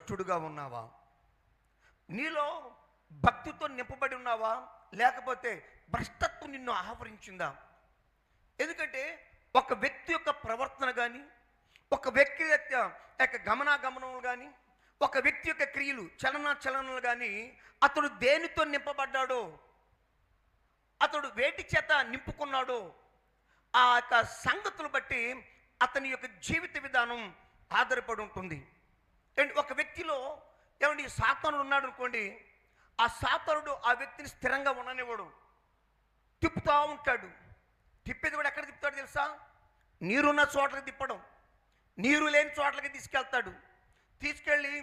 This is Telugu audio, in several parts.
భ్రష్టుడుగా ఉన్నావా? నీలో భక్తితో నింపబడి ఉన్నావా? లేకపోతే భ్రష్టత్వం నిన్ను ఆవరించిందా? ఎందుకంటే ఒక వ్యక్తి యొక్క ప్రవర్తన కానీ, ఒక వ్యక్తి యొక్క గమనాగమనములు కానీ, ఒక వ్యక్తి యొక్క క్రియలు చలనాలు కానీ, అతడు దేనితో నింపబడ్డాడో, అతడు వేటి చేత నింపుకున్నాడో, ఆ యొక్క సంగతులు బట్టి అతని యొక్క జీవిత విధానం ఆధారపడి ఉంటుంది. ఒక వ్యక్తిలో ఏమండి సాతానుడు ఉన్నాడు అనుకోండి, ఆ సాతానుడు ఆ వ్యక్తిని స్థిరంగా ఉండనివ్వడు, తిప్పుతూ ఉంటాడు. తిప్పేది కూడా ఎక్కడ తిప్పుతాడు తెలుసా? నీరున్న చోట్లకి తిప్పడం, నీరు లేని చోట్లకి తీసుకెళ్తాడు. తీసుకెళ్ళి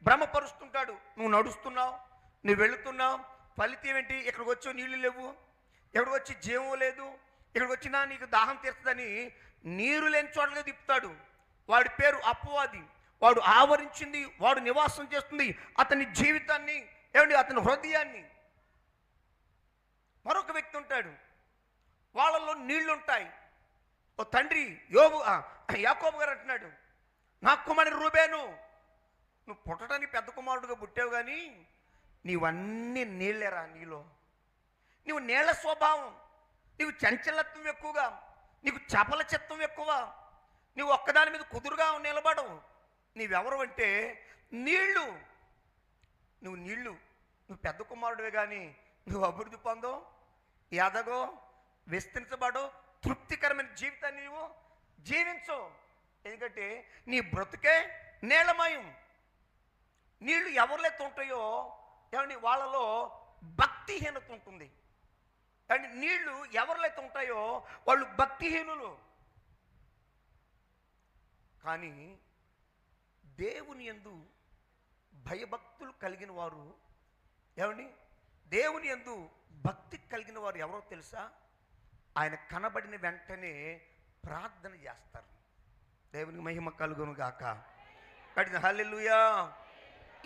భ్రమపరుస్తుంటాడు. నువ్వు నడుస్తున్నావు, నువ్వు వెళుతున్నావు, ఫలితం ఏంటి? ఇక్కడికి వచ్చి నీళ్లు లేవు, ఇక్కడికి వచ్చి జీవం లేదు, ఇక్కడికి వచ్చినా నీకు దాహం తీర్చదని నీరు లేని చోట్లకి తిప్పుతాడు. వాడి పేరు అపవాది. వాడు ఆవరించింది, వాడు నివాసం చేస్తుంది అతని జీవితాన్ని, ఏమండి అతని హృదయాన్ని. మరొక వ్యక్తి ఉంటాడు, వాళ్ళల్లో నీళ్లుంటాయి. ఓ తండ్రి యాకోబు గారు అంటున్నాడు, నా కుమారుడు రూబేను, నువ్వు పుట్టడానికి పెద్ద కుమారుడుగా పుట్టావు కానీ నీవన్నీ నీళ్ళేరా. నీవు నీళ్ల స్వభావం, నీకు చంచలత్వం ఎక్కువగా, నీకు చపల చిత్తం ఎక్కువ, నీవు ఒక్కదాని మీద కుదురుగా నిలబడవు. నీవెవరు అంటే నీళ్లు. నువ్వు పెద్ద కుమారుడివే కానీ నువ్వు అభివృద్ధి పొందో, ఎదగో, విస్తరించబడో, తృప్తికరమైన జీవితాన్ని నువ్వు జీవించు. ఎందుకంటే నీ బ్రతుకే నీళ్ళమయం. నీళ్లు ఎవరిలైతే ఉంటాయో ఏమండి వాళ్ళలో భక్తిహీనత ఉంటుంది. కానీ నీళ్లు ఎవరిలైతే ఉంటాయో వాళ్ళు భక్తిహీనులు. కానీ దేవుని యందు భయభక్తులు కలిగిన వారు, ఏమండి దేవుని యందు భక్తి కలిగిన వారు ఎవరో తెలుసా? ఆయన కనబడిన వెంటనే ప్రార్థన చేస్తారు. దేవునికి మహిమ కలుగును గాక. హల్లెలూయా.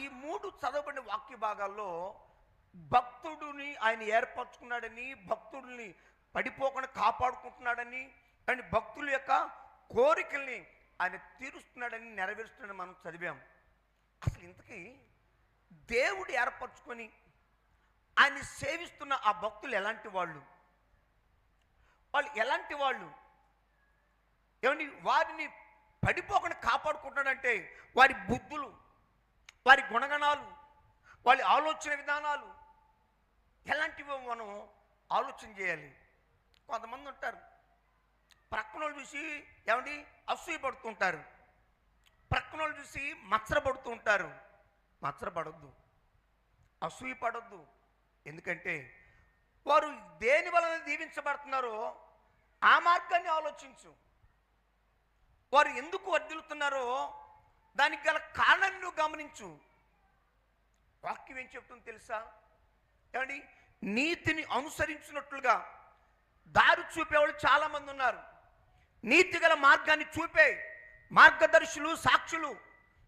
ఈ 3 చదవబడిన వాక్య భాగాల్లో భక్తుడిని ఆయన ఏర్పరచుకున్నాడని, భక్తుడిని పడిపోకుండా కాపాడుకుంటున్నాడని, అండ్ భక్తుల యొక్క కోరికల్ని ఆయన తీరుస్తున్నాడని, నెరవేరుస్తున్నాడని మనం చదివాం. అసలు ఇంతకీ దేవుడు ఏర్పరచుకొని ఆయన సేవిస్తున్న ఆ భక్తులు ఎలాంటి వాళ్ళు ఎలాంటి వాళ్ళు? ఏమండి వారిని పడిపోకుండా కాపాడుకుంటున్నాడంటే వారి బుద్ధులు, వారి గుణగణాలు, వారి ఆలోచన విధానాలు ఎలాంటివో మనం ఆలోచన చేయాలి. కొంతమంది ఉంటారు ప్రక్కనోళ్ళు చూసి ఏమండి అసూయపడుతుంటారు, ప్రక్కనోళ్ళు చూసి మత్సరపడుతూ ఉంటారు. మత్సరపడొద్దు, అసూయపడొద్దు. ఎందుకంటే వారు దేని వలన దీవించబడుతున్నారో ఆ మార్గాన్ని ఆలోచించు. వారు ఎందుకు వర్ధిల్లుతున్నారో దానికి గల కారణాన్ని నువ్వు గమనించు. వాక్యం ఏం చెప్తుంది తెలుసా? ఏమండి నీతిని అనుసరించినట్లుగా దారి చూపేవాళ్ళు చాలామంది ఉన్నారు. నీతి గల మార్గాన్ని చూపే మార్గదర్శులు, సాక్షులు,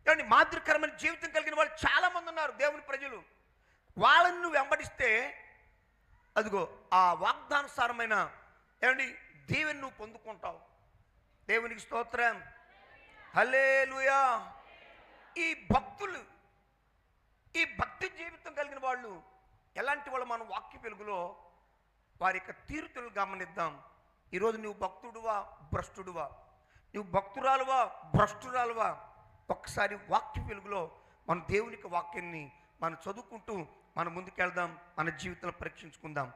ఏమండి మాదిరికరమైన జీవితం కలిగిన వాళ్ళు చాలామంది ఉన్నారు. దేవుని ప్రజలు వాళ్ళని నువ్వు వెంబడిస్తే అదిగో ఆ వాగ్దానుసారమైన ఏమండి దీవెని నువ్వు పొందుకుంటావు. దేవునికి స్తోత్రం. హల్లెలూయా. ఈ భక్తులు, ఈ భక్తి జీవితం కలిగిన వాళ్ళు ఎలాంటి వాళ్ళు మనం వాక్య వెలుగులో వారి యొక్క తీరుతలు గమనిద్దాం. ఈరోజు నువ్వు భక్తుడువా, భ్రష్టుడువా? నువ్వు భక్తురాలువా, భ్రష్టురాలువా? ఒక్కసారి వాక్య వెలుగులో మన దేవునికి వాక్యాన్ని మనం చదువుకుంటూ మనం ముందుకెళ్దాం, మన జీవితంలో పరీక్షించుకుందాం.